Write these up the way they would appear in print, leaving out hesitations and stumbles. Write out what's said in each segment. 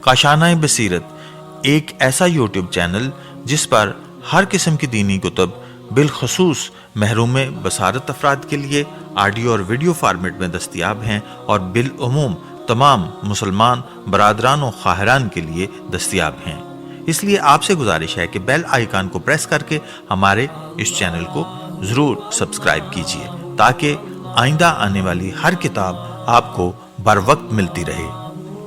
کاشانۂ بصیرت ایک ایسا یوٹیوب چینل جس پر ہر قسم کی دینی کتب بالخصوص محروم بصارت افراد کے لیے آڈیو اور ویڈیو فارمیٹ میں دستیاب ہیں اور بالعموم تمام مسلمان برادران و خواہران کے لیے دستیاب ہیں۔ اس لیے آپ سے گزارش ہے کہ بیل آئیکن کو پریس کر کے ہمارے اس چینل کو ضرور سبسکرائب کیجیے تاکہ آئندہ آنے والی ہر کتاب آپ کو بر وقت ملتی رہے۔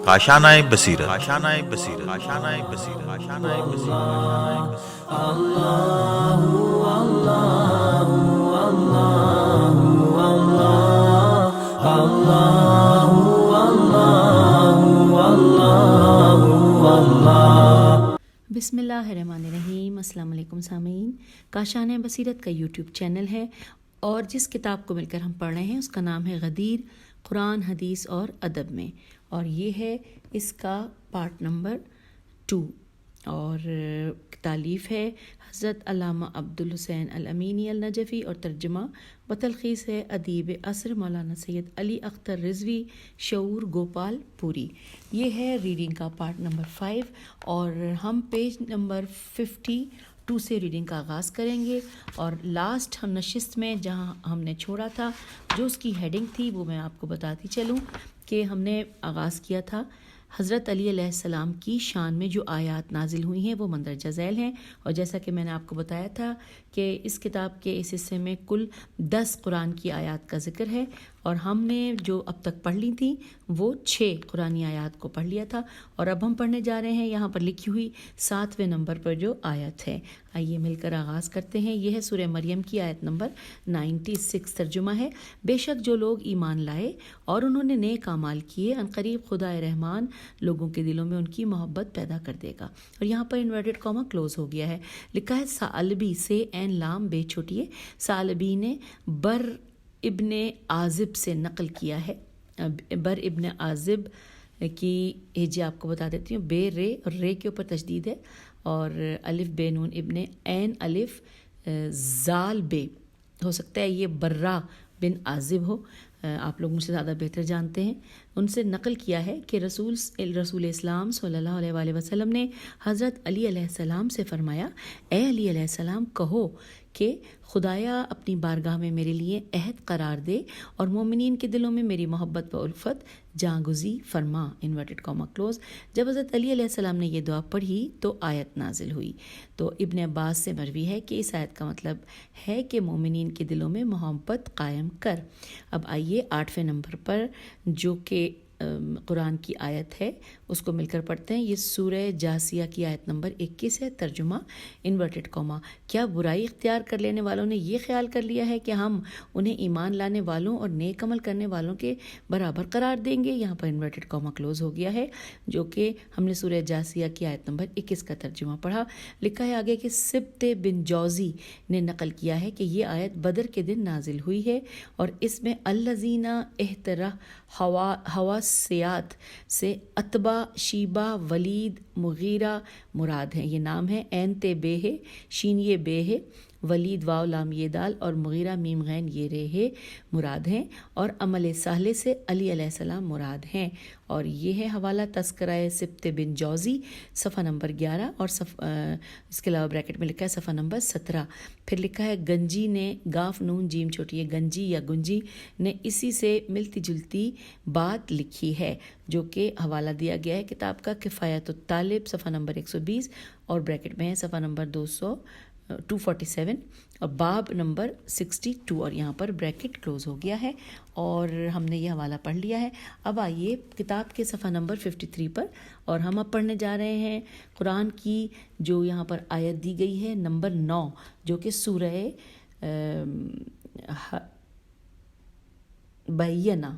کاشانۂ بصیرت، کاشانۂ بصیرت، کاشانۂ بصیرت، کاشانۂ بصیرت۔ بسم اللہ الرحمن الرحیم۔ السلام علیکم سامعین، کاشانۂ بصیرت کا یوٹیوب چینل ہے اور جس کتاب کو مل کر ہم پڑھ رہے ہیں اس کا نام ہے غدیر، قرآن، حدیث اور ادب میں، اور یہ ہے اس کا پارٹ نمبر 2 اور تالیف ہے حضرت علامہ عبدالحسین الامینی النجفی اور ترجمہ و تلخیص ہے ادیب عصر مولانا سید علی اختر رضوی شعور گوپال پوری۔ یہ ہے ریڈنگ کا پارٹ نمبر 5 اور ہم پیج نمبر 52 سے ریڈنگ کا آغاز کریں گے، اور لاسٹ ہم نشست میں جہاں ہم نے چھوڑا تھا جو اس کی ہیڈنگ تھی وہ میں آپ کو بتاتی چلوں کہ ہم نے آغاز کیا تھا حضرت علی علیہ السلام کی شان میں جو آیات نازل ہوئی ہیں وہ مندرجہ ذیل ہیں، اور جیسا کہ میں نے آپ کو بتایا تھا کہ اس کتاب کے اس حصے میں کل 10 قرآن کی آیات کا ذکر ہے، اور ہم نے جو اب تک پڑھ لی تھیں وہ 6 قرآنی آیات کو پڑھ لیا تھا، اور اب ہم پڑھنے جا رہے ہیں یہاں پر لکھی ہوئی 7ویں نمبر پر جو آیت ہے۔ آئیے مل کر آغاز کرتے ہیں۔ یہ ہے سورہ مریم کی آیت نمبر 96۔ ترجمہ ہے، بے شک جو لوگ ایمان لائے اور انہوں نے نیک اعمال کیے، عنقریب خدائے رحمان لوگوں کے دلوں میں ان کی محبت پیدا کر دے گا۔ اور یہاں پر انورٹڈ کاما کلوز ہو گیا ہے، لکھا ہے سالبی سے عین لام بے چھوٹی ہے، سالبی نے بر ابن عازب سے نقل کیا ہے۔ بر ابن عازب کی ہجے آپ کو بتا دیتی ہوں، بے رے، اور رے کے اوپر تشدید ہے، اور الف بے نون ابن عین الف زال بے، ہو سکتا ہے یہ برا بن عازب ہو، آپ لوگ مجھ سے زیادہ بہتر جانتے ہیں۔ ان سے نقل کیا ہے کہ رسول اسلام صلی اللہ علیہ وآلہ وسلم نے حضرت علی علیہ السلام سے فرمایا، اے علی علیہ السلام کہو کہ خدایا اپنی بارگاہ میں میرے لیے عہد قرار دے اور مومنین کے دلوں میں میری محبت و الفت جاگزی فرما، انورٹڈ کاما کلوز۔ جب حضرت علی علیہ السلام نے یہ دعا پڑھی تو آیت نازل ہوئی۔ تو ابن عباس سے مروی ہے کہ اس آیت کا مطلب ہے کہ مومنین کے دلوں میں محبت قائم کر۔ اب آئیے 8ویں نمبر پر جو کہ قرآن کی آیت ہے اس کو مل کر پڑھتے ہیں۔ یہ سورہ جاسیہ کی آیت نمبر 21 ہے۔ ترجمہ انورٹڈ کاما، کیا برائی اختیار کر لینے والوں نے یہ خیال کر لیا ہے کہ ہم انہیں ایمان لانے والوں اور نیک عمل کرنے والوں کے برابر قرار دیں گے؟ یہاں پر انورٹڈ کاما کلوز ہو گیا ہے، جو کہ ہم نے سورہ جاسیہ کی آیت نمبر 21 کا ترجمہ پڑھا۔ لکھا ہے آگے کہ سبت بن جوزی نے نقل کیا ہے کہ یہ آیت بدر کے دن نازل ہوئی ہے، اور اس میں الذین احترہ حواسیات سے اتبا، شیبہ، ولید، مغیرہ مراد ہیں۔ یہ نام ہے، عین تے بے ہے، شین یہ بے ہے، ولید واو لام یہ دال، اور مغیرہ میم غین یہ رے ہے مراد ہیں، اور عمل صالح سے علی علیہ السلام مراد ہیں۔ اور یہ ہے حوالہ تذکرہ سبت بن جوزی، صفحہ نمبر 11، اور اس کے علاوہ بریکٹ میں لکھا ہے صفحہ نمبر 17۔ پھر لکھا ہے گنجی نے، گاف نون جیم چھوٹی ہے، گنجی یا گنجی نے اسی سے ملتی جلتی بات لکھی ہے، جو کہ حوالہ دیا گیا ہے کتاب کا کفایت الطالب، صفحہ نمبر 120، اور بریکٹ میں ہے صفحہ نمبر 247 اور باب نمبر 62، اور یہاں پر بریکٹ کلوز ہو گیا ہے، اور ہم نے یہ حوالہ پڑھ لیا ہے۔ اب آئیے کتاب کے صفحہ نمبر 53 پر، اور ہم اب پڑھنے جا رہے ہیں قرآن کی جو یہاں پر آیت دی گئی ہے نمبر 9، جو کہ سورہ بینہ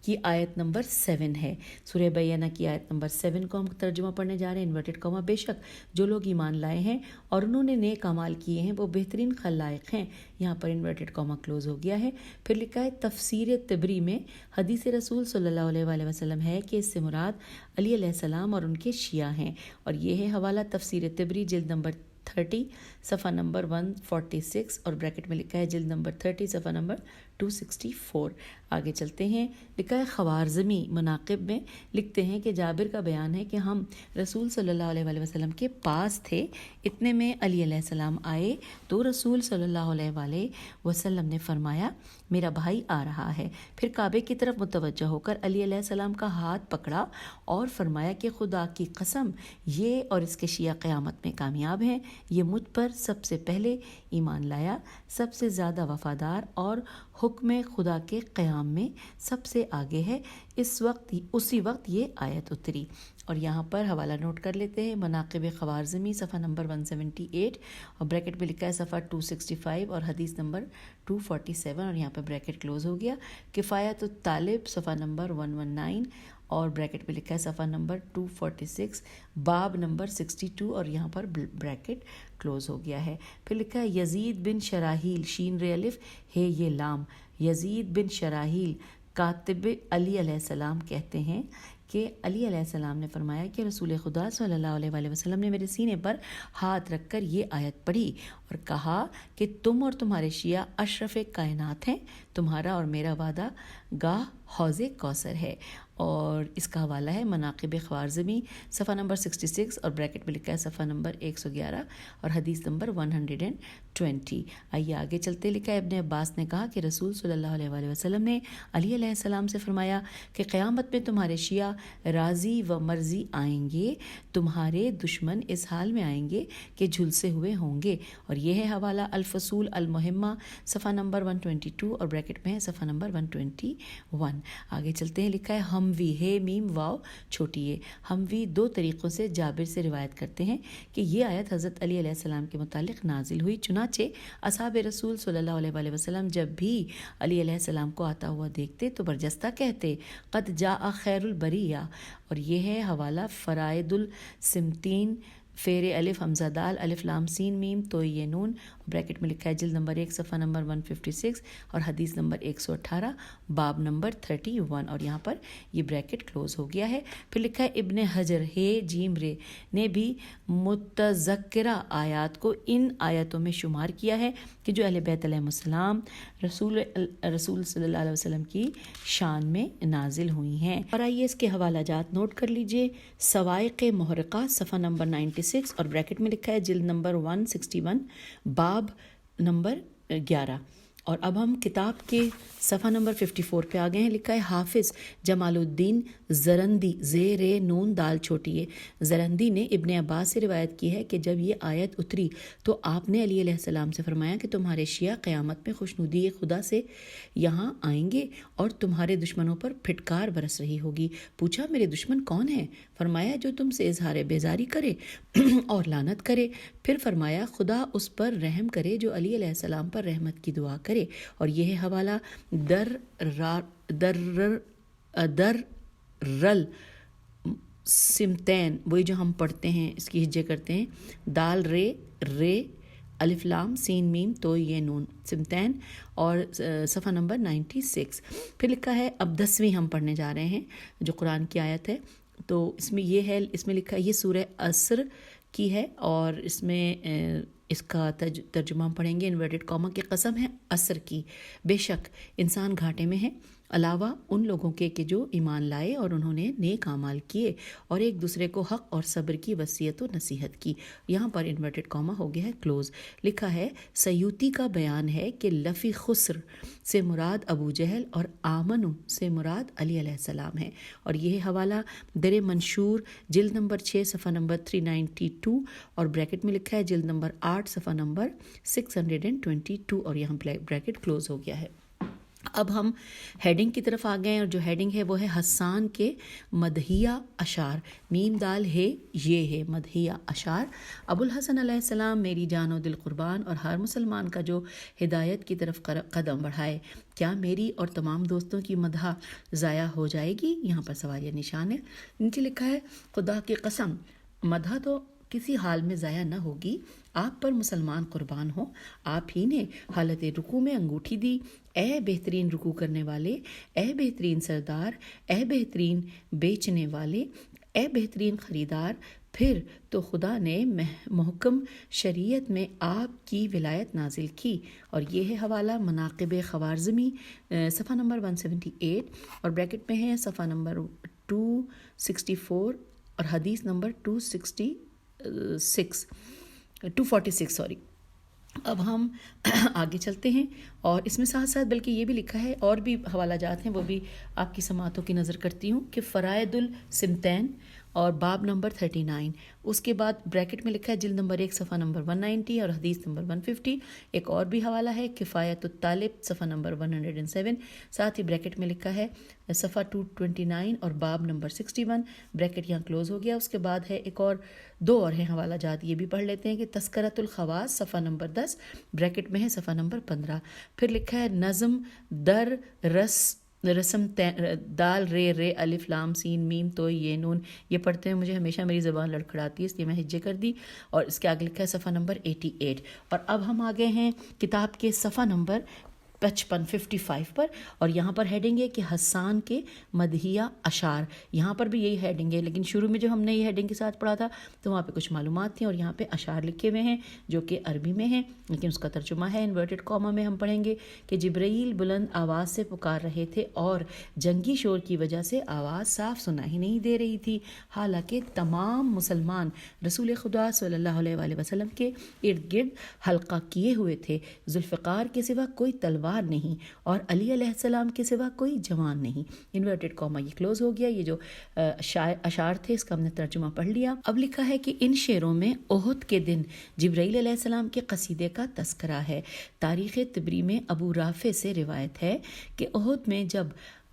کی آیت نمبر 7 ہے۔ سورہ بینہ کی آیت نمبر 7 کو ہم ترجمہ پڑھنے جا رہے ہیں، انورٹڈ کاما، بے شک جو لوگ ایمان لائے ہیں اور انہوں نے نیک اعمال کیے ہیں وہ بہترین خلائق ہیں، یہاں پر انورٹڈ کاما کلوز ہو گیا ہے۔ پھر لکھا ہے تفسیر طبری میں حدیث رسول صلی اللہ علیہ وآلہ وسلم ہے کہ اس سے مراد علی علیہ السلام اور ان کے شیعہ ہیں، اور یہ ہے حوالہ تفسیر طبری جلد نمبر 30 صفحہ نمبر 146، اور بریکٹ میں لکھا ہے جلد نمبر 30 صفحہ نمبر 264۔ آگے چلتے ہیں، لکھا ہے خوارزمی مناقب میں لکھتے ہیں کہ جابر کا بیان ہے کہ ہم رسول صلی اللہ علیہ وآلہ وسلم کے پاس تھے، اتنے میں علی علیہ السلام آئے تو رسول صلی اللہ علیہ وآلہ وسلم نے فرمایا میرا بھائی آ رہا ہے۔ پھر کعبے کی طرف متوجہ ہو کر علی علیہ السلام کا ہاتھ پکڑا اور فرمایا کہ خدا کی قسم یہ اور اس کے شیعہ قیامت میں کامیاب ہیں، یہ مجھ پر سب سے پہلے ایمان لایا، سب سے زیادہ وفادار اور حکم خدا کے قیام میں سب سے آگے ہے۔ اسی وقت یہ آیت اتری۔ اور یہاں پر حوالہ نوٹ کر لیتے ہیں، مناقب خوارزمی صفحہ نمبر 178 اور بریکٹ میں لکھا ہے صفحہ 265 اور حدیث نمبر 247 اور یہاں پہ بریکٹ کلوز ہو گیا۔ کفایت الطالب صفحہ نمبر 119 اور بریکٹ میں لکھا ہے صفحہ نمبر 246 باب نمبر 62 اور یہاں پر بریکٹ کلوز ہو گیا ہے۔ پھر لکھا ہے یزید بن شراحیل، شین رے الف ہے یہ لام، یزید بن شراحیل کاتب علی علیہ السلام کہتے ہیں کہ علی علیہ السلام نے فرمایا کہ رسول خدا صلی اللہ علیہ وآلہ وسلم نے میرے سینے پر ہاتھ رکھ کر یہ آیت پڑھی اور کہا کہ تم اور تمہارے شیعہ اشرف کائنات ہیں، تمہارا اور میرا وعدہ گاہ حوض کوثر ہے۔ اور اس کا حوالہ ہے مناقب خوارزمی صفحہ نمبر 66 اور بریکٹ میں لکھا ہے صفحہ نمبر 111 اور حدیث نمبر 120۔ آئیے آگے چلتے، لکھا ہے ابن عباس نے کہا کہ رسول صلی اللہ علیہ وآلہ وسلم نے علی علیہ السلام سے فرمایا کہ قیامت میں تمہارے شیعہ راضی و مرضی آئیں گے، تمہارے دشمن اس حال میں آئیں گے کہ جھلسے ہوئے ہوں گے۔ اور یہ ہے حوالہ الفصول المہمہ صفحہ نمبر 122 اور بریکٹ میں ہے صفحہ نمبر 121۔ آگے چلتے ہیں، لکھا ہے ہموی ہے میم واو چھوٹی ہے، ہموی دو طریقوں سے جابر سے روایت کرتے ہیں کہ یہ آیت حضرت علی علیہ السلام کے متعلق نازل ہوئی، چنانچہ اصحاب رسول صلی اللہ علیہ وآلہ وسلم جب بھی علی علیہ السلام کو آتا ہوا دیکھتے تو برجستہ کہتے قد جاء خیر البریہ۔ اور یہ ہے حوالہ فرائد السمتین فیر الف حمزہ دال الف لام سین میم تو یہ نون، بریکٹ میں لکھا ہے جلد نمبر 1 صفحہ نمبر 156 اور حدیث نمبر 118 باب نمبر 31 اور یہاں پر یہ بریکٹ کلوز ہو گیا ہے۔ پھر لکھا ہے ابن حجر ہے جیم رے نے بھی متذکرہ آیات کو ان آیتوں میں شمار کیا ہے کہ جو اہل بیت علیہ السلام رسول صلی اللہ علیہ وسلم کی شان میں نازل ہوئی ہیں۔ اور آئیے اس کے حوالہ جات نوٹ کر لیجئے، سوائق محرقہ صفحہ نمبر 96 اور بریکٹ میں لکھا ہے جلد نمبر 161 باب نمبر 11۔ اور اب ہم کتاب کے صفحہ نمبر 54 پہ آ گئے ہیں، لکھا ہے حافظ جمال الدین زرندی زیر نون دال چھوٹی ہے زرندی نے ابن عباس سے روایت کی ہے کہ جب یہ آیت اتری تو آپ نے علی علیہ السلام سے فرمایا کہ تمہارے شیعہ قیامت میں خوشنودی خدا سے یہاں آئیں گے اور تمہارے دشمنوں پر پھٹکار برس رہی ہوگی۔ پوچھا میرے دشمن کون ہیں؟ فرمایا جو تم سے اظہار بیزاری کرے اور لعنت کرے۔ پھر فرمایا خدا اس پر رحم کرے جو علی علیہ السلام پر رحمت کی دعا کرے۔ اور یہ ہے حوالہ در رل سمتین، وہی جو ہم پڑھتے ہیں اس کی ہجے کرتے ہیں، دال رے الف لام سین میم تو یہ نون سمتین اور صفحہ نمبر 96۔ پھر لکھا ہے اب 10ویں ہم پڑھنے جا رہے ہیں جو قرآن کی آیت ہے، تو اس میں یہ ہے، اس میں لکھا ہے یہ سورہ عصر کی ہے اور اس میں اس کا ترجمہ ہم پڑھیں گے انورٹڈ کاما کی قسم ہے عصر کی، بے شک انسان گھاٹے میں ہے علاوہ ان لوگوں کے کہ جو ایمان لائے اور انہوں نے نیک اعمال کیے اور ایک دوسرے کو حق اور صبر کی وصیت و نصیحت کی۔ یہاں پر انورٹڈ کاما ہو گیا ہے کلوز۔ لکھا ہے سیوطی کا بیان ہے کہ لفی خسر سے مراد ابو جہل اور آمن سے مراد علی علیہ السلام ہے۔ اور یہ حوالہ در منشور جلد نمبر 6 صفحہ نمبر 392 اور بریکٹ میں لکھا ہے جلد نمبر 8 صفحہ نمبر 622 اور یہاں بریکٹ کلوز ہو گیا ہے۔ اب ہم ہیڈنگ کی طرف آ گئے ہیں اور جو ہیڈنگ ہے وہ ہے حسان کے مدحیہ اشعار، میم دال ہے یہ ہے مدحیہ اشعار۔ ابو الحسن علیہ السلام میری جان و دل قربان اور ہر مسلمان کا جو ہدایت کی طرف قدم بڑھائے، کیا میری اور تمام دوستوں کی مدح ضائع ہو جائے گی؟ یہاں پر سوالیہ نشان ہے۔ نیچے لکھا ہے خدا کی قسم مدح تو کسی حال میں ضائع نہ ہوگی، آپ پر مسلمان قربان ہو، آپ ہی نے حالت رکوع میں انگوٹھی دی، اے بہترین رکوع کرنے والے، اے بہترین سردار، اے بہترین بیچنے والے، اے بہترین خریدار، پھر تو خدا نے محکم شریعت میں آپ کی ولایت نازل کی. اور یہ ہے حوالہ مناقب خوارزمی صفحہ نمبر 178 اور بریکٹ میں ہے صفحہ نمبر 264 اور حدیث نمبر 246 سوری. اب ہم آگے چلتے ہیں اور اس میں ساتھ ساتھ بلکہ یہ بھی لکھا ہے اور بھی حوالہ جات ہیں، وہ بھی آپ کی سماعتوں کی نظر کرتی ہوں کہ فرائد السمتین اور باب نمبر 39. اس کے بعد بریکٹ میں لکھا ہے جلد نمبر 1 صفحہ نمبر 190 اور حدیث نمبر 150. ایک اور بھی حوالہ ہے کفایت الطالب صفحہ نمبر 107. ساتھ ہی بریکٹ میں لکھا ہے صفحہ 229 اور باب نمبر 61. بریکٹ یہاں کلوز ہو گیا. اس کے بعد ہے ایک اور دو اور ہیں حوالہ جات، یہ بھی پڑھ لیتے ہیں کہ تذکرۃ الخواص صفحہ نمبر 10 بریکٹ میں ہے صفحہ نمبر 15. پھر لکھا ہے نظم در رسم دال رے الف لام سین میم تو یہ نون. یہ پڑھتے ہیں مجھے ہمیشہ میری زبان لڑکھڑاتی ہے، اس لیے میں ہجے کر دی. اور اس کے آگے لکھا ہے صفحہ نمبر 88. اور اب ہم آگے ہیں کتاب کے صفحہ نمبر 55 پر، اور یہاں پر ہیڈنگ ہے کہ حسان کے مدحیہ اشعار. یہاں پر بھی یہی ہیڈنگ ہے، لیکن شروع میں جو ہم نے یہ ہیڈنگ کے ساتھ پڑھا تھا تو وہاں پہ کچھ معلومات تھیں اور یہاں پہ اشعار لکھے ہوئے ہیں جو کہ عربی میں ہیں، لیکن اس کا ترجمہ ہے انورٹڈ کاما میں. ہم پڑھیں گے کہ جبرائیل بلند آواز سے پکار رہے تھے اور جنگی شور کی وجہ سے آواز صاف سنا ہی نہیں دے رہی تھی، حالانکہ تمام مسلمان رسول خدا صلی اللہ علیہ وآلہ وسلم کے ارد گرد حلقہ کیے ہوئے تھے. ذوالفقار کے سوا کوئی تلوار نہیں اور علی علیہ السلام کے سوا کوئی جوان نہیں. انورٹڈ کاما یہ کلوز ہو گیا. یہ جو اشعار تھے اس کا ہم نے ترجمہ پڑھ لیا. اب لکھا ہے کہ ان شعروں میں احد کے دن جبرائیل علیہ السلام کے قصیدے کا تذکرہ ہے. تاریخ طبری میں ابو رافع سے روایت ہے کہ احد میں جب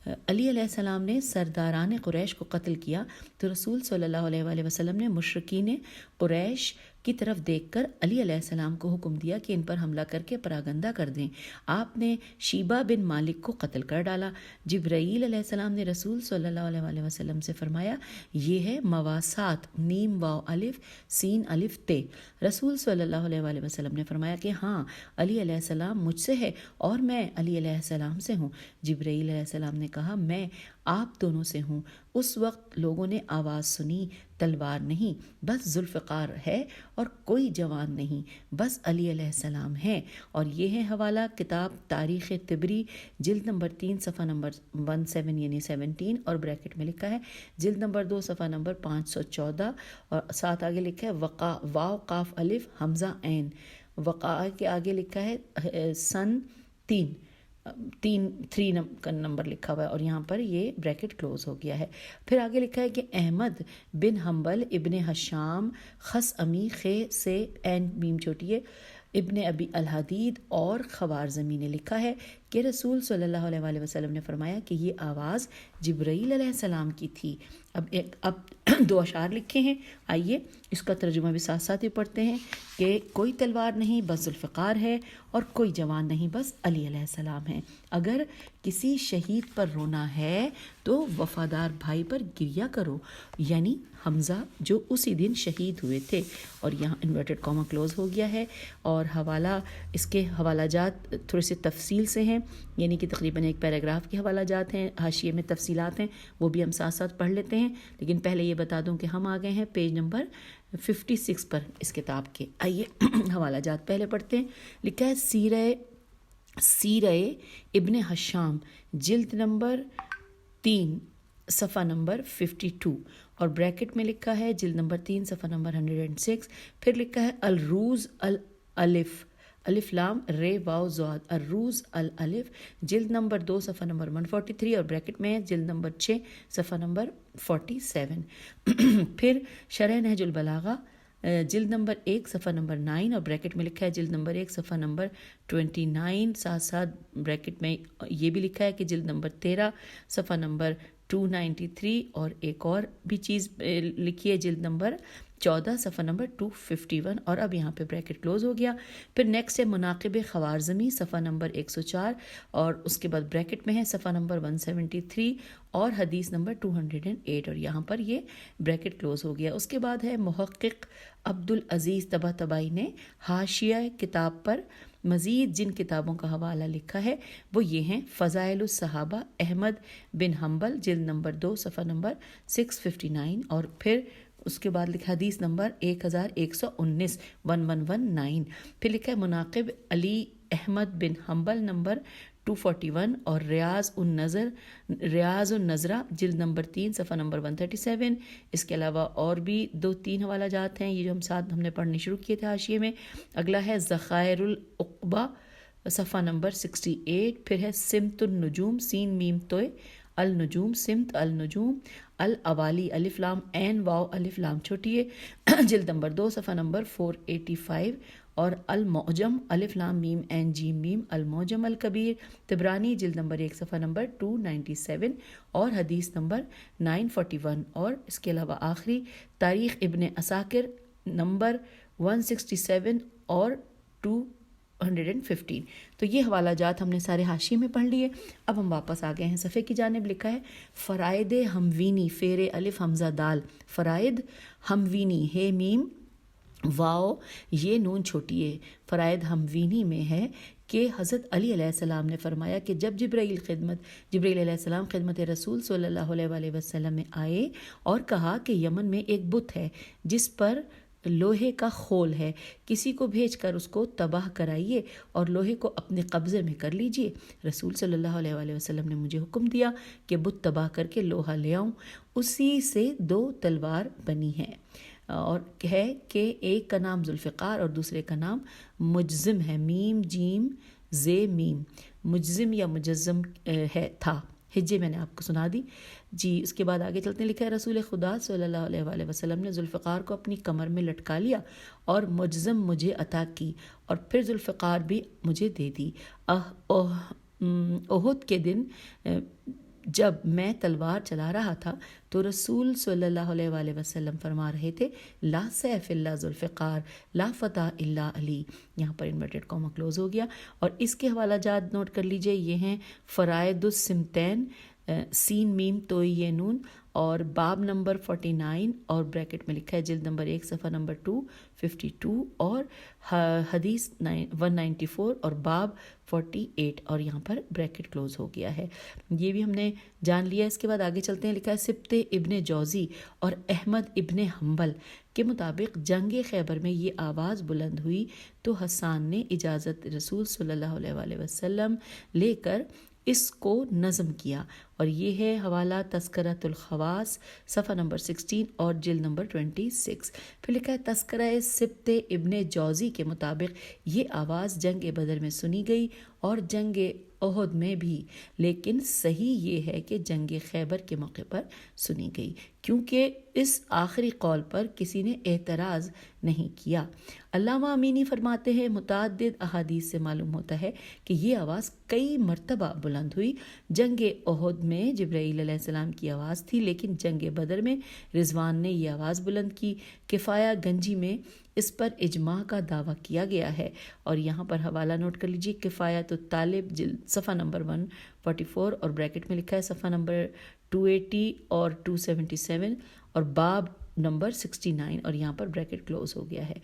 علی علیہ السلام نے سرداران قریش کو قتل کیا تو رسول صلی اللہ علیہ وآلہ وسلم نے مشرکین قریش کی طرف دیکھ کر علی علیہ السلام کو حکم دیا کہ ان پر حملہ کر کے پراگندہ کر دیں. آپ نے شیبہ بن مالک کو قتل کر ڈالا. جبرائیل علیہ السلام نے رسول صلی اللہ علیہ وآلہ وسلم سے فرمایا یہ ہے مواسات نیم واو الف سین الف تے. رسول صلی اللہ علیہ وآلہ وسلم نے فرمایا کہ ہاں علی علیہ السلام مجھ سے ہے اور میں علی علیہ السلام سے ہوں. جبرائیل علیہ السلام نے کہا میں آپ دونوں سے ہوں. اس وقت لوگوں نے آواز سنی، تلوار نہیں بس ذوالفقار ہے اور کوئی جوان نہیں بس علی علیہ السلام ہے. اور یہ ہے حوالہ کتاب تاریخ طبری جلد نمبر 3 صفحہ نمبر 17 یعنی 17 اور بریکٹ میں لکھا ہے جلد نمبر 2 صفحہ نمبر 514 اور ساتھ آگے لکھا ہے وقا واو قاف الف حمزہ عین. وقا کے آگے لکھا ہے سن 3 کا نمبر لکھا ہوا ہے اور یہاں پر یہ بریکٹ کلوز ہو گیا ہے. پھر آگے لکھا ہے کہ احمد بن حنبل ابن حشام خس امی خے سے این میم چھوٹی ہے ابن ابی الحدید اور خوارزمی نے لکھا ہے کہ رسول صلی اللہ علیہ وآلہ وسلم نے فرمایا کہ یہ آواز جبرائیل علیہ السلام کی تھی. اب 2 اشعار لکھے ہیں، آئیے اس کا ترجمہ بھی ساتھ ساتھ ہی پڑھتے ہیں کہ کوئی تلوار نہیں بس ذوالفقار ہے اور کوئی جوان نہیں بس علی علیہ السلام ہے. اگر کسی شہید پر رونا ہے تو وفادار بھائی پر گریہ کرو، یعنی حمزہ جو اسی دن شہید ہوئے تھے. اور یہاں انورٹڈ کاما کلوز ہو گیا ہے. اور حوالہ اس کے حوالہ جات تھوڑے سے تفصیل سے ہیں، یعنی کہ تقریباً ایک پیراگراف کے حوالہ جات ہیں، حاشیے میں تفصیلات ہیں، وہ بھی ہم ساتھ ساتھ پڑھ لیتے ہیں. لیکن پہلے یہ بتا دوں کہ ہم آ گئے ہیں پیج نمبر 56 پر اس کتاب کے. آئیے حوالہ جات پہلے پڑھتے ہیں. لکھا ہے سیرہ ابن حشام جلد نمبر 3 صفحہ نمبر 52 اور بریکٹ میں لکھا ہے جلد نمبر 3 صفحہ نمبر 106. پھر لکھا ہے الروز الف لام رے واو زاد الروز الالف جلد نمبر 2 صفحہ نمبر 143 اور بریکٹ میں جلد نمبر 6 صفحہ نمبر 47. پھر شرح نہج البلاغہ جلد نمبر 1 صفحہ نمبر 9 اور بریکٹ میں لکھا ہے جلد نمبر 1 صفحہ نمبر 29. ساتھ ساتھ بریکٹ میں یہ بھی لکھا ہے کہ جلد نمبر 13 صفحہ نمبر 293 اور ایک اور بھی چیز لکھی ہے جلد نمبر 14 صفحہ نمبر 251 اور اب یہاں پہ بریکٹ کلوز ہو گیا. پھر نیکسٹ ہے مناقب خوارزمی صفحہ نمبر 104 اور اس کے بعد بریکٹ میں ہے صفحہ نمبر 173 اور حدیث نمبر 208 اور یہاں پر یہ بریکٹ کلوز ہو گیا. اس کے بعد ہے محقق عبدالعزیز طباطبائی نے حاشیہ کتاب پر مزید جن کتابوں کا حوالہ لکھا ہے وہ یہ ہیں فضائل الصحابہ احمد بن حنبل جلد نمبر 2 صفحہ نمبر 659 اور پھر اس کے بعد لکھا حدیث نمبر 1119 1119. پھر لکھا ہے مناقب علی احمد بن حنبل نمبر 241 اور ریاض النظرہ جلد نمبر 3 صفحہ نمبر 137. اس کے علاوہ اور بھی 2-3 حوالہ جات ہیں، یہ جو ہم نے پڑھنے شروع کیے تھے حاشیے میں. اگلا ہے ذخائر العقبہ صفحہ نمبر 68. پھر ہے سمت النجوم سین میم توئے النجوم سمت النجوم الاوالی الف لام عین واو الف لام چھوٹی ہے جلد نمبر 2 صفحہ نمبر 485. اور المعجم الف لام میم عین جیم میم المعجم الکبیر طبرانی جلد نمبر 1 صفحہ نمبر 297 اور حدیث نمبر 941. اور اس کے علاوہ آخری تاریخ ابن عساکر نمبر 167 اور 215. تو یہ حوالہ جات ہم نے سارے حاشیے میں پڑھ لیے. اب ہم واپس آ گئے ہیں صفحے کی جانب. لکھا ہے فرائد ہموینی فیر الف حمزہ دال فرائد ہموینی ہے میم واو یہ نون چھوٹی ہے. فرائد ہموینی میں ہے کہ حضرت علی علیہ السلام نے فرمایا کہ جب جبرائیل علیہ السلام خدمت رسول صلی اللہ علیہ وسلم میں آئے اور کہا کہ یمن میں ایک بت ہے جس پر لوہے کا خول ہے، کسی کو بھیج کر اس کو تباہ کرائیے اور لوہے کو اپنے قبضے میں کر لیجئے. رسول صلی اللہ علیہ وسلم نے مجھے حکم دیا کہ بت تباہ کر کے لوہا لے آؤں. اسی سے 2 تلوار بنی ہیں اور ہے کہ ایک کا نام ذوالفقار اور دوسرے کا نام مجزم ہے، میم جیم زے میم. مجزم یا مجزم ہے تھا. ہجے میں نے آپ کو سنا دی جی. اس کے بعد آگے چلتے ہیں. لکھا ہے رسول خدا صلی اللہ علیہ وسلم نے ذوالفقار کو اپنی کمر میں لٹکا لیا اور مجزم مجھے عطا کی اور پھر ذوالفقار بھی مجھے دے دی. احد کے دن جب میں تلوار چلا رہا تھا تو رسول صلی اللہ علیہ وسلم فرما رہے تھے لا سیف الا ذوالفقار لا فتح الا علی. یہاں پر انورٹڈ کاما کلوز ہو گیا. اور اس کے حوالہ جات نوٹ کر لیجئے. یہ ہیں فرائد السمتین سین میم تو یہ نون اور باب نمبر 49 اور بریکٹ میں لکھا ہے جلد نمبر 1 صفحہ نمبر 252 اور حدیث 194 اور باب 48 اور یہاں پر بریکٹ کلوز ہو گیا ہے. یہ بھی ہم نے جان لیا. اس کے بعد آگے چلتے ہیں. لکھا ہے سبت ابن جوزی اور احمد ابن حنبل کے مطابق جنگ خیبر میں یہ آواز بلند ہوئی تو حسان نے اجازت رسول صلی اللہ علیہ وسلم لے کر اس کو نظم کیا. اور یہ ہے حوالہ تذکرۃ الخواص صفحہ نمبر 16 اور جلد نمبر 26. پھر لکھا ہے تذکرہ سبت ابن جوزی کے مطابق یہ آواز جنگ بدر میں سنی گئی اور جنگ احد میں بھی، لیکن صحیح یہ ہے کہ جنگ خیبر کے موقع پر سنی گئی کیونکہ اس آخری قول پر کسی نے اعتراض نہیں کیا. علامہ امینی فرماتے ہیں متعدد احادیث سے معلوم ہوتا ہے کہ یہ آواز کئی مرتبہ بلند ہوئی. جنگ احد میں جبرائیل علیہ السلام کی آواز تھی، لیکن جنگ بدر میں رضوان نے یہ آواز بلند کی. کفایہ گنجی میں اس پر اجماع کا دعویٰ کیا گیا ہے اور یہاں پر حوالہ نوٹ کر لیجیے. کفایت الطالب جلد صفحہ نمبر 144 اور بریکٹ میں لکھا ہے صفحہ نمبر 280 اور 277 اور باب نمبر 69 اور یہاں پر بریکٹ کلوز ہو گیا ہے.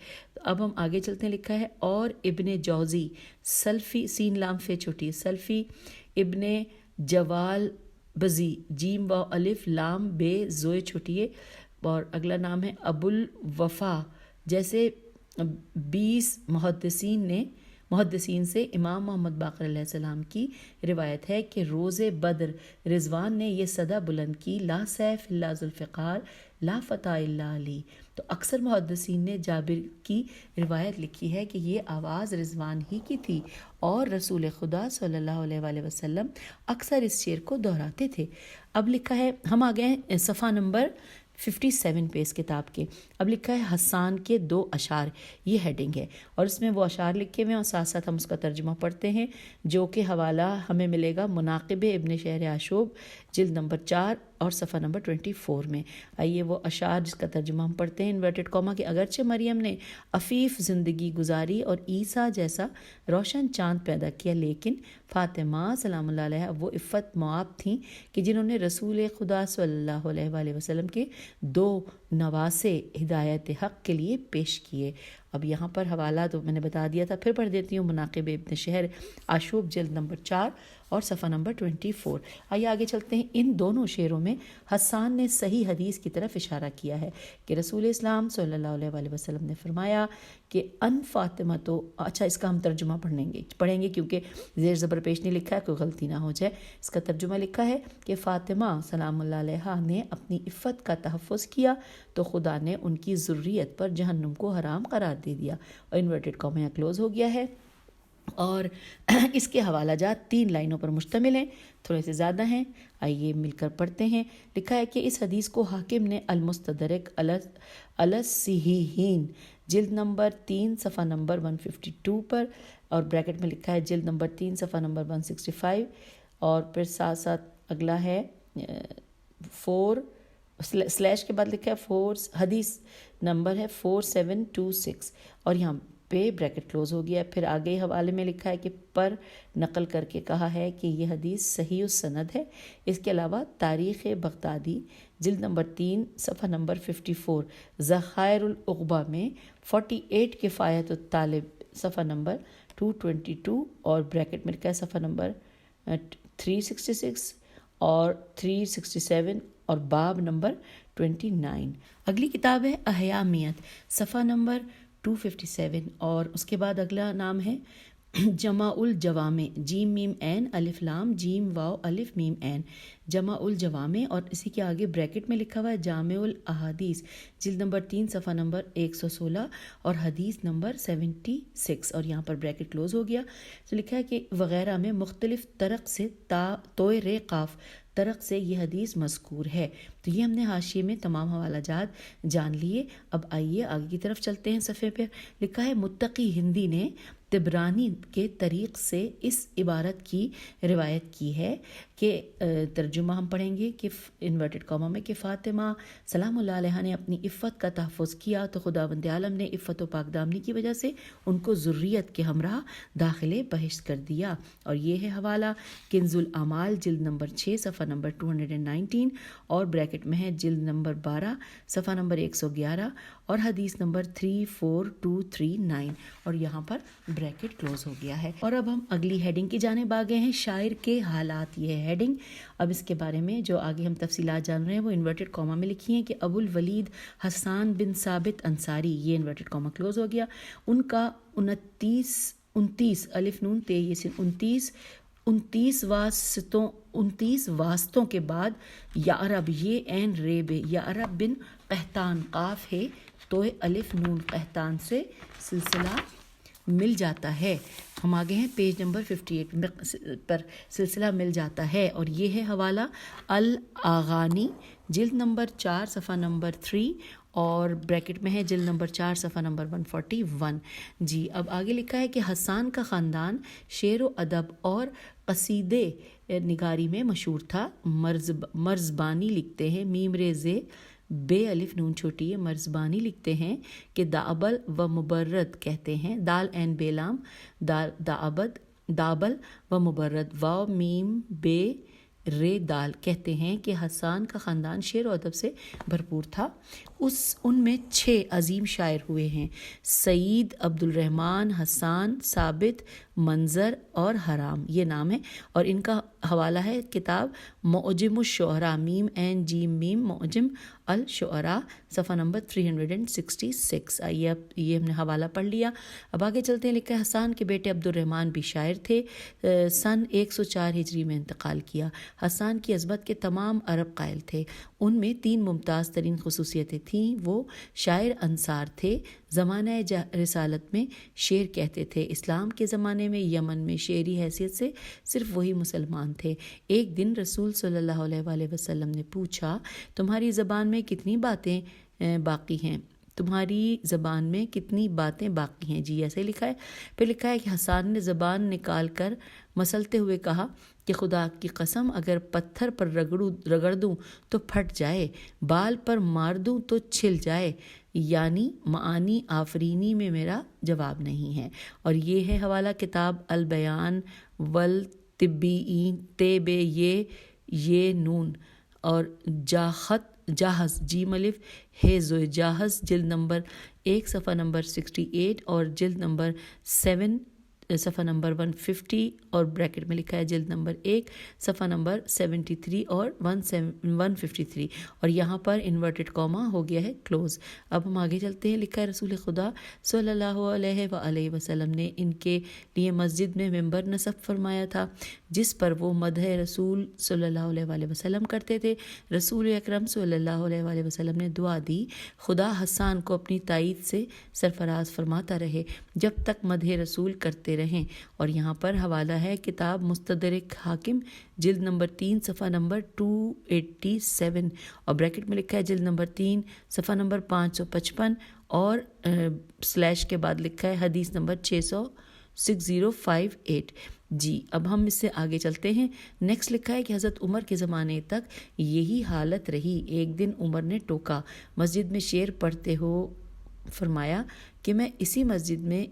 اب ہم آگے چلتے ہیں. لکھا ہے اور ابن جوزی سلفی سین لام فے چھوٹی سلفی ابن جوال بزی جیم و الف لام بے زوئے چھوٹی ہے اور اگلا نام ہے ابو الوفا. جیسے 20 محدثین سے امام محمد باقر علیہ السلام کی روایت ہے کہ روز بدر رضوان نے یہ صدا بلند کی لا سیف الا ذوالفقار لا فتح الا علی. تو اکثر محدثین نے جابر کی روایت لکھی ہے کہ یہ آواز رضوان ہی کی تھی اور رسول خدا صلی اللہ علیہ وسلم اکثر اس شعر کو دہراتے تھے. اب لکھا ہے ہم آ گئے ہیں صفحہ نمبر 57 پہ اس کتاب کے. اب لکھا ہے حسان کے 2 اشعار، یہ ہیڈنگ ہے اور اس میں وہ اشعار لکھے ہوئے ہیں اور ساتھ ساتھ ہم اس کا ترجمہ پڑھتے ہیں جو کہ حوالہ ہمیں ملے گا مناقب ابن شہر عاشوب جلد نمبر 4 اور صفحہ نمبر 24 میں. آئیے وہ اشعار جس کا ترجمہ ہم پڑھتے ہیں انورٹڈ کاما کہ اگرچہ مریم نے عفیف زندگی گزاری اور عیسیٰ جیسا روشن چاند پیدا کیا، لیکن فاطمہ سلام اللہ علیہ وہ عفت معاب تھیں کہ جنہوں نے رسول خدا صلی اللہ علیہ وسلم کے 2 نواسے ہدایت حق کے لیے پیش کیے۔ اب یہاں پر حوالہ تو میں نے بتا دیا تھا، پھر پڑھ دیتی ہوں۔ مناقب ابن شہر آشوب جلد نمبر 4 اور صفحہ نمبر 24۔ آئیے آگے چلتے ہیں۔ ان دونوں شعروں میں حسان نے صحیح حدیث کی طرف اشارہ کیا ہے کہ رسول اسلام صلی اللہ علیہ وآلہ وسلم نے فرمایا کہ ان فاطمہ تو، اچھا اس کا ہم ترجمہ پڑھیں گے کیونکہ زیر زبر پیش نہیں لکھا ہے، کوئی غلطی نہ ہو جائے۔ اس کا ترجمہ لکھا ہے کہ فاطمہ سلام اللہ علیہا نے اپنی عفت کا تحفظ کیا تو خدا نے ان کی ذریت پر جہنم کو حرام قرار دے دیا، اور انورٹڈ کاما یہاں کلوز ہو گیا ہے۔ اور اس کے حوالہ جات 3 لائنوں پر مشتمل ہیں، تھوڑے سے زیادہ ہیں، آئیے مل کر پڑھتے ہیں۔ لکھا ہے کہ اس حدیث کو حاکم نے المستدرک الصحیحین جلد نمبر 3 صفحہ نمبر 152 پر، اور بریکٹ میں لکھا ہے جلد نمبر 3 صفحہ نمبر 165، اور پھر ساتھ ساتھ اگلا ہے 4 سلیش کے بعد لکھا ہے 4 حدیث نمبر ہے 4726، اور یہاں پہ بریکٹ کلوز ہو گیا ہے۔ پھر آگے حوالے میں لکھا ہے کہ پر نقل کر کے کہا ہے کہ یہ حدیث صحیح السند ہے۔ اس کے علاوہ تاریخ بغدادی جلد نمبر 3 صفحہ نمبر 54، ذخائر العقبہ میں 48 کفایت الطالب صفحہ نمبر 222، اور بریکٹ میں لکھا ہے صفحہ نمبر 366 اور 367 اور باب نمبر 29۔ اگلی کتاب ہے احیامیت صفحہ نمبر 257، اور اس کے بعد اگلا نام ہے جمع الجوامع، جیم میم عین الف لام جیم واو الف میم عین، جمع الجوامع، اور اسی کے آگے بریکٹ میں لکھا ہوا ہے جامع الاحادیث جلد نمبر 3 صفحہ نمبر 116 اور حدیث نمبر 76، اور یہاں پر بریکٹ کلوز ہو گیا۔ تو لکھا ہے کہ وغیرہ میں مختلف طرق سے توئے قاف طرق سے یہ حدیث مذکور ہے۔ تو یہ ہم نے حاشیے میں تمام حوالہ جات جان لیے۔ اب آئیے آگے کی طرف چلتے ہیں۔ صفحے پر لکھا ہے متقی ہندی نے طبرانی کے طریق سے اس عبارت کی روایت کی ہے کہ ترجمہ ہم پڑھیں گے کہ انورٹڈ کاما میں کہ فاطمہ سلام اللہ علیہ نے اپنی عفت کا تحفظ کیا تو خداوند عالم نے عفت و پاک دامنی کی وجہ سے ان کو ذریت کے ہمراہ داخل بہشت کر دیا۔ اور یہ ہے حوالہ کنز الاعمال جلد نمبر 6 صفحہ نمبر 219، اور بریکٹ میں ہے جلد نمبر 12 صفحہ نمبر 111 اور حدیث نمبر 34239، اور یہاں پر بریکٹ کلوز ہو گیا ہے۔ اور اب ہم اگلی ہیڈنگ کی جانب آ گئے ہیں، شاعر کے حالات، یہ ہے ہیڈنگ۔ اب اس کے بارے میں جو آگے ہم تفصیلات جان رہے ہیں وہ انورٹڈ کاما میں لکھی ہیں کہ ابو الولید حسان بن ثابت انصاری، یہ انورٹڈ کاما کلوز ہو گیا، ان کا 29 الف نون تے یہ سن 29 واسطوں کے بعد یعرب، یہ عین ریب یعرب بن قحطان قاف ہے تو الف نون قحطان سے سلسلہ مل جاتا ہے۔ ہم آگے ہیں پیج نمبر 58 پر، سلسلہ مل جاتا ہے، اور یہ ہے حوالہ الاغانی جلد نمبر 4 صفحہ نمبر 3 اور بریکٹ میں ہے جلد نمبر 4 صفحہ نمبر 141۔ جی اب آگے لکھا ہے کہ حسان کا خاندان شعر و ادب اور قصیدے نگاری میں مشہور تھا۔ مرزبانی لکھتے ہیں، میم ریزے بے الف نون چھوٹی ہے، مرزبانی لکھتے ہیں کہ دابل و مبرد کہتے ہیں، دال این بیلام دابل و مبرد واو میم بے رے دال کہتے ہیں کہ حسان کا خاندان شعر و ادب سے بھرپور تھا۔ ان میں 6 عظیم شاعر ہوئے ہیں، سعید، عبد الرحمن، حسان، ثابت، منظر اور حرام، یہ نام ہے، اور ان کا حوالہ ہے کتاب معجم الشعراء میم این جیم میم معجم الشعراء صفحہ نمبر 366۔ آئیے اب یہ ہم نے حوالہ پڑھ لیا، اب آگے چلتے ہیں۔ لکھا ہے حسان کے بیٹے عبد الرحمن بھی شاعر تھے، سن 104 ہجری میں انتقال کیا۔ حسان کی عظمت کے تمام عرب قائل تھے، ان میں 3 ممتاز ترین خصوصیتیں تھیں۔ وہ شاعر انصار تھے، زمانہ رسالت میں شعر کہتے تھے، اسلام کے زمانے میں یمن میں شعری حیثیت سے صرف وہی مسلمان تھے۔ ایک دن رسول صلی اللہ علیہ وآلہ وسلم نے پوچھا، تمہاری زبان میں کتنی باتیں باقی ہیں؟ تمہاری زبان میں کتنی باتیں باقی ہیں؟ جی ایسے لکھا ہے۔ پھر لکھا ہے کہ حسان نے زبان نکال کر مسلتے ہوئے کہا کہ خدا کی قسم اگر پتھر پر رگڑ دوں تو پھٹ جائے، بال پر مار دوں تو چھل جائے، یعنی معانی آفرینی میں میرا جواب نہیں ہے۔ اور یہ ہے حوالہ کتاب البیان والطبیین تے بے یہ نون اور جاہز جیم الف ہے زو جاہز جلد نمبر 1 صفحہ نمبر 68 اور جلد نمبر 7 صفحہ نمبر 150 اور بریکٹ میں لکھا ہے جلد نمبر 1 صفحہ نمبر 73 اور 153 اور یہاں پر انورٹڈ کاما ہو گیا ہے کلوز۔ اب ہم آگے چلتے ہیں، لکھا ہے رسول خدا صلی اللہ علیہ وآلہ وسلم نے ان کے لیے مسجد میں ممبر نصب فرمایا تھا جس پر وہ مدح رسول صلی اللہ علیہ وآلہ وسلم کرتے تھے۔ رسول اکرم صلی اللہ علیہ وآلہ وسلم نے دعا دی خدا حسان کو اپنی تائید سے سرفراز فرماتا رہے جب تک مدح رسول کرتے رہیں، اور یہاں پر حوالہ ہے کتاب مستدرک حاکم جلد نمبر 3 صفحہ نمبر 287 اور بریکٹ میں لکھا ہے جلد نمبر 3 صفحہ نمبر 555 اور سلیش کے بعد لکھا ہے حدیث نمبر 6058۔ جی اب ہم اس سے آگے چلتے ہیں۔ نیکسٹ لکھا ہے کہ حضرت عمر کے زمانے تک یہی حالت رہی۔ ایک دن عمر نے ٹوکا، مسجد میں شعر پڑھتے ہو فرمایا کہ میں اسی مسجد میں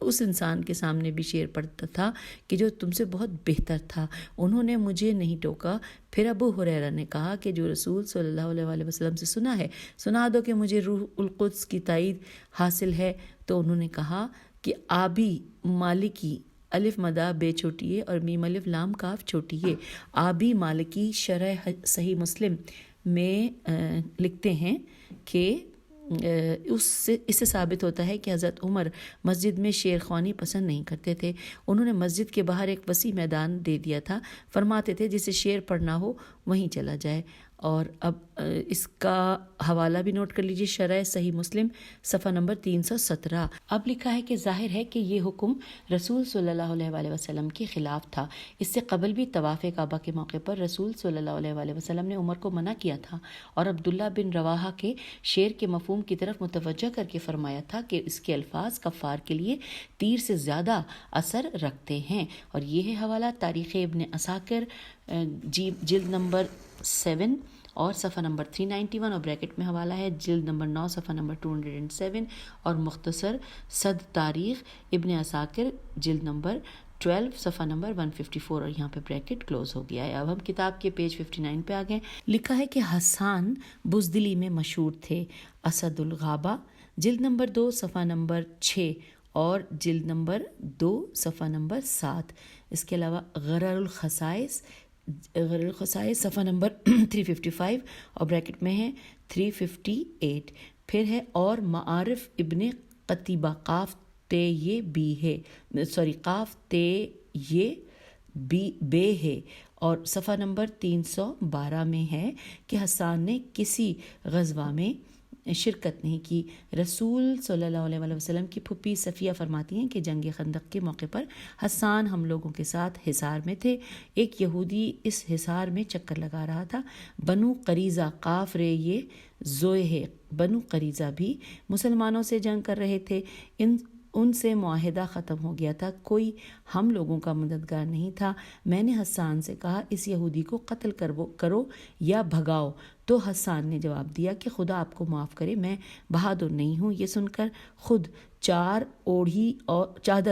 اس انسان کے سامنے بھی شعر پڑھتا تھا کہ جو تم سے بہت بہتر تھا، انہوں نے مجھے نہیں ٹوکا۔ پھر ابو ہریرہ نے کہا کہ جو رسول صلی اللہ علیہ وآلہ وسلم سے سنا ہے سنا دو کہ مجھے روح القدس کی تائید حاصل ہے۔ تو انہوں نے کہا کہ آبی مالکی الف مدہ بے چھوٹی ہے اور میم الف لام کاف چھوٹی ہے۔ آبی مالکی شرح صحیح مسلم میں لکھتے ہیں کہ اس سے ثابت ہوتا ہے کہ حضرت عمر مسجد میں شعر خوانی پسند نہیں کرتے تھے۔ انہوں نے مسجد کے باہر ایک وسیع میدان دے دیا تھا، فرماتے تھے جسے شعر پڑھنا ہو وہیں چلا جائے۔ اور اب اس کا حوالہ بھی نوٹ کر لیجیے، شرح صحیح مسلم صفحہ نمبر 317۔ اب لکھا ہے کہ ظاہر ہے کہ یہ حکم رسول صلی اللہ علیہ وآلہ وسلم کے خلاف تھا۔ اس سے قبل بھی طواف کعبہ کے موقع پر رسول صلی اللہ علیہ وآلہ وسلم نے عمر کو منع کیا تھا اور عبداللہ بن رواحہ کے شعر کے مفہوم کی طرف متوجہ کر کے فرمایا تھا کہ اس کے الفاظ کفار کے لیے تیر سے زیادہ اثر رکھتے ہیں۔ اور یہ ہے حوالہ تاریخ ابن عساکر جلد نمبر 7 اور صفحہ نمبر 391 اور بریکٹ میں حوالہ ہے جلد نمبر 9 صفحہ نمبر 207 اور مختصر صد تاریخ ابن عساکر جلد نمبر 12 صفحہ نمبر 154 اور یہاں پہ بریکٹ کلوز ہو گیا ہے۔ اب ہم کتاب کے پیج 59 پہ آ گئے۔ لکھا ہے کہ حسان بزدلی میں مشہور تھے۔ اسد الغابہ جلد نمبر 2 صفحہ نمبر 6 اور جلد نمبر 2 صفحہ نمبر 7۔ اس کے علاوہ غرر الخصائص صفحہ نمبر 355 اور بریکٹ میں ہے 358۔ پھر ہے اور معارف ابن قتیبہ قاف تے یہ بی ہے قاف تے یہ بے ہے اور صفحہ نمبر 312 میں ہے کہ حسان نے کسی غزوہ میں شرکت نہیں کی۔ رسول صلی اللہ علیہ وآلہ وسلم کی پھپھی صفیہ فرماتی ہیں کہ جنگ خندق کے موقع پر حسان ہم لوگوں کے ساتھ حصار میں تھے۔ ایک یہودی اس حصار میں چکر لگا رہا تھا۔ بنو قریظہ قاف رے یہ زوئے ہے، بنو قریظہ بھی مسلمانوں سے جنگ کر رہے تھے۔ ان سے معاہدہ ختم ہو گیا تھا، کوئی ہم لوگوں کا مددگار نہیں تھا۔ میں نے حسان سے کہا اس یہودی کو قتل کرو یا بھگاؤ، تو حسان نے جواب دیا کہ خدا آپ کو معاف کرے، میں بہادر نہیں ہوں۔ یہ سن کر خود چادر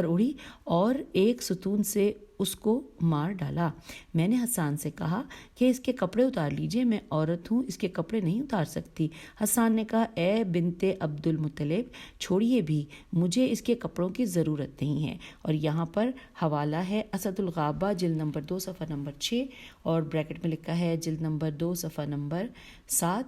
اوڑھی اور ایک ستون سے اس کو مار ڈالا۔ میں نے حسان سے کہا کہ اس کے کپڑے اتار لیجئے، میں عورت ہوں، اس کے کپڑے نہیں اتار سکتی۔ حسان نے کہا اے بنت عبد المطلب چھوڑیے بھی، مجھے اس کے کپڑوں کی ضرورت نہیں ہے۔ اور یہاں پر حوالہ ہے اسد الغابہ جلد نمبر 2 صفحہ نمبر 6 اور بریکٹ میں لکھا ہے جلد نمبر 2 صفحہ نمبر 7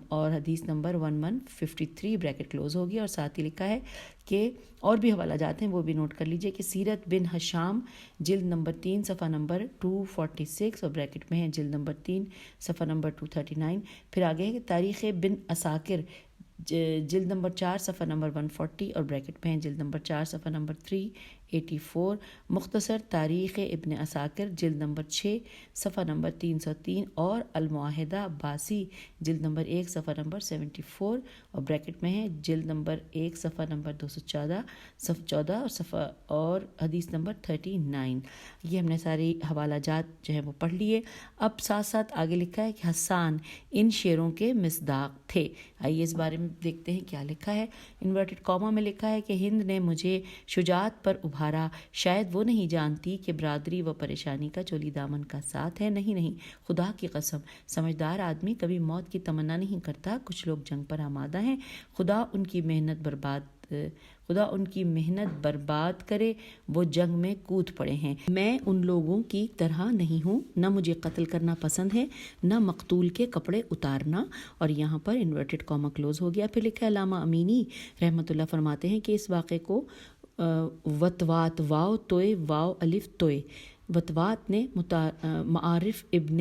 اور حدیث نمبر 1153 بریکٹ کلوز ہوگی۔ اور ساتھ ہی لکھا ہے کہ اور بھی حوالہ جاتے ہیں وہ بھی نوٹ کر لیجئے کہ سیرت بن ہشام جلد نمبر 3 صفحہ نمبر 246 اور بریکٹ میں ہے جلد نمبر 3 صفحہ نمبر 239۔ پھر آگے ہے کہ تاریخ بن عساکر جلد نمبر 4 صفحہ نمبر 140 اور بریکٹ میں ہے جلد نمبر 4 صفحہ نمبر 384۔ مختصر تاریخ ابن عساکر جلد نمبر 6 صفحہ نمبر 303 اور المعاہدہ عباسی جلد نمبر 1 صفحہ نمبر 74 اور بریکٹ میں ہے جلد نمبر 1 صفحہ نمبر 214 اور حدیث نمبر 39۔ یہ ہم نے ساری حوالہ جات جو ہیں وہ پڑھ لیے۔ اب ساتھ ساتھ آگے لکھا ہے کہ حسان ان شعروں کے مصداق تھے۔ آئیے اس بارے میں دیکھتے ہیں کیا لکھا ہے۔ انورٹڈ کاما میں لکھا ہے کہ ہند نے مجھے شجاعت پر تمہارا شاید وہ نہیں جانتی کہ برادری و پریشانی کا چولی دامن کا ساتھ ہے. نہیں خدا کی قسم سمجھدار آدمی کبھی موت کی تمنا نہیں کرتا. کچھ لوگ جنگ پر آمادہ ہیں. خدا ان کی محنت برباد کرے. وہ جنگ میں کود پڑے ہیں. میں ان لوگوں کی طرح نہیں ہوں. نہ مجھے قتل کرنا پسند ہے نہ مقتول کے کپڑے اتارنا. اور یہاں پر انورٹڈ کاما کلوز ہو گیا. پھر لکھا ہے علامہ امینی رحمۃ اللہ فرماتے ہیں کہ اس واقعے کو وطوات واو توئے واو الف توئے وطوات نے معارف ابن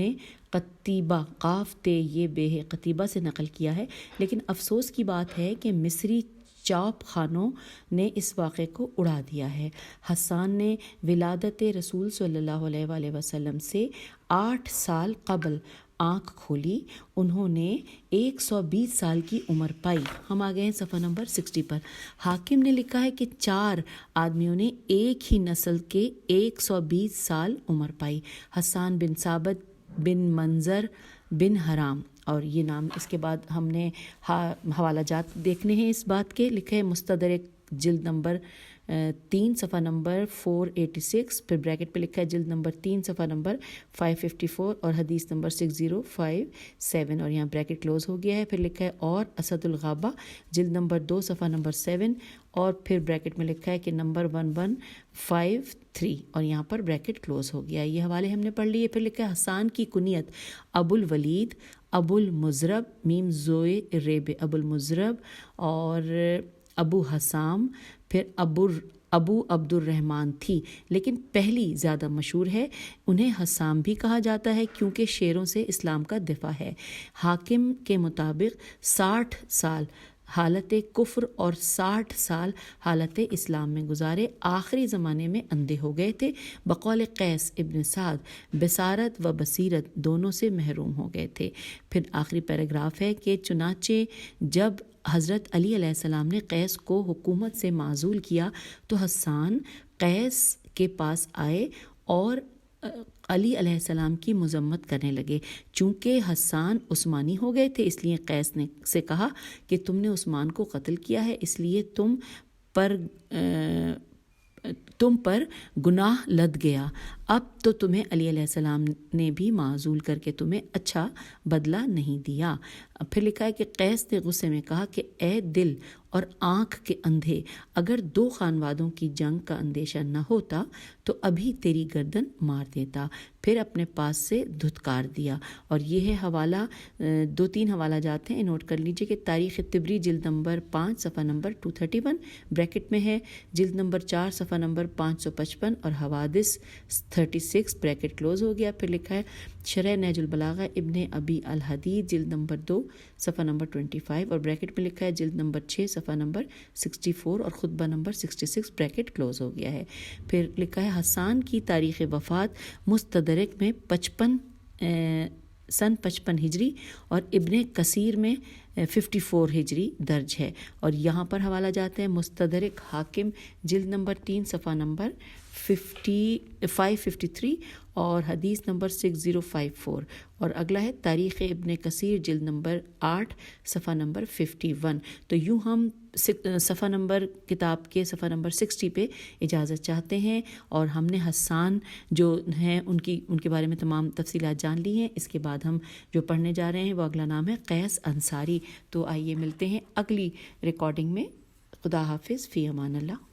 قتیبہ قاف تے یہ بے قتیبہ سے نقل کیا ہے. لیکن افسوس کی بات ہے کہ مصری چاپ خانوں نے اس واقعے کو اڑا دیا ہے. حسان نے ولادت رسول صلی اللہ علیہ وآلہ وسلم سے 8 سال قبل آنکھ کھولی. انہوں نے 120 سال کی عمر پائی. ہم آ گئے ہیں صفحہ نمبر 60 پر. حاکم نے لکھا ہے کہ 4 آدمیوں نے ایک ہی نسل کے 120 سال عمر پائی. حسان بن ثابت بن منظر بن حرام. اور یہ نام اس کے بعد ہم نے حوالہ جات دیکھنے ہیں اس بات کے. لکھے مستدرک جلد نمبر 3 صفحہ نمبر 486. پھر بریکٹ پہ لکھا ہے جلد نمبر 3 صفحہ نمبر 554 اور حدیث نمبر 6057 اور یہاں بریکٹ کلوز ہو گیا ہے. پھر لکھا ہے اور اسد الغابہ جلد نمبر 2 صفحہ نمبر 7 اور پھر بریکٹ میں لکھا ہے کہ نمبر 1153 اور یہاں پر بریکٹ کلوز ہو گیا. یہ حوالے ہم نے پڑھ لیے. پھر لکھا ہے حسان کی کنیت ابو الولید ابو المزرب میم زوئے ریب ابو المزرب اور ابو حسام پھر ابو عبد الرحمن تھی. لیکن پہلی زیادہ مشہور ہے. انہیں حسام بھی کہا جاتا ہے کیونکہ شیروں سے اسلام کا دفاع ہے. حاکم کے مطابق 60 سال حالت کفر اور 60 سال حالت اسلام میں گزارے. آخری زمانے میں اندھے ہو گئے تھے. بقول قیس ابن سعد بصارت و بصیرت دونوں سے محروم ہو گئے تھے. پھر آخری پیراگراف ہے کہ چنانچہ جب حضرت علی علیہ السلام نے قیس کو حکومت سے معزول کیا تو حسان قیس کے پاس آئے اور علی علیہ السلام کی مذمت کرنے لگے. چونکہ حسان عثمانی ہو گئے تھے اس لیے قیس نے سے کہا کہ تم نے عثمان کو قتل کیا ہے اس لیے تم پر گناہ لد گیا. اب تو تمہیں علی علیہ السلام نے بھی معزول کر کے تمہیں اچھا بدلہ نہیں دیا. پھر لکھا ہے کہ قیس نے غصے میں کہا کہ اے دل اور آنکھ کے اندھے اگر 2 خانوادوں کی جنگ کا اندیشہ نہ ہوتا تو ابھی تیری گردن مار دیتا. پھر اپنے پاس سے دھتکار دیا. اور یہ ہے حوالہ 2-3 حوالہ جاتے ہیں نوٹ کر لیجئے کہ تاریخ طبری جلد نمبر 5 صفحہ نمبر 231 بریکٹ میں ہے جلد نمبر 4 صفحہ نمبر 555 اور حوادث 36 بریکٹ کلوز ہو گیا. پھر لکھا ہے شرح نہج البلاغہ ابن ابی الحدید جلد نمبر 2 صفحہ نمبر 25 اور بریکٹ میں لکھا ہے جلد نمبر 6 صفحہ نمبر 64 اور خطبہ نمبر 66 بریکٹ کلوز ہو گیا ہے. پھر لکھا ہے حسان کی تاریخ وفات مستدرک میں 55 ہجری اور ابن کثیر میں 54 ہجری درج ہے. اور یہاں پر حوالہ جاتے ہیں مستدرک حاکم جلد نمبر 3 صفحہ نمبر 553 اور حدیث نمبر 6054 اور اگلا ہے تاریخ ابن کثیر جلد نمبر 8 صفحہ نمبر 51. تو یوں ہم صفحہ نمبر کتاب کے صفحہ نمبر 60 پہ اجازت چاہتے ہیں اور ہم نے حسان جو ہیں ان کے بارے میں تمام تفصیلات جان لی ہیں. اس کے بعد ہم جو پڑھنے جا رہے ہیں وہ اگلا نام ہے قیس انصاری. تو آئیے ملتے ہیں اگلی ریکارڈنگ میں. خدا حافظ. فی امان اللہ.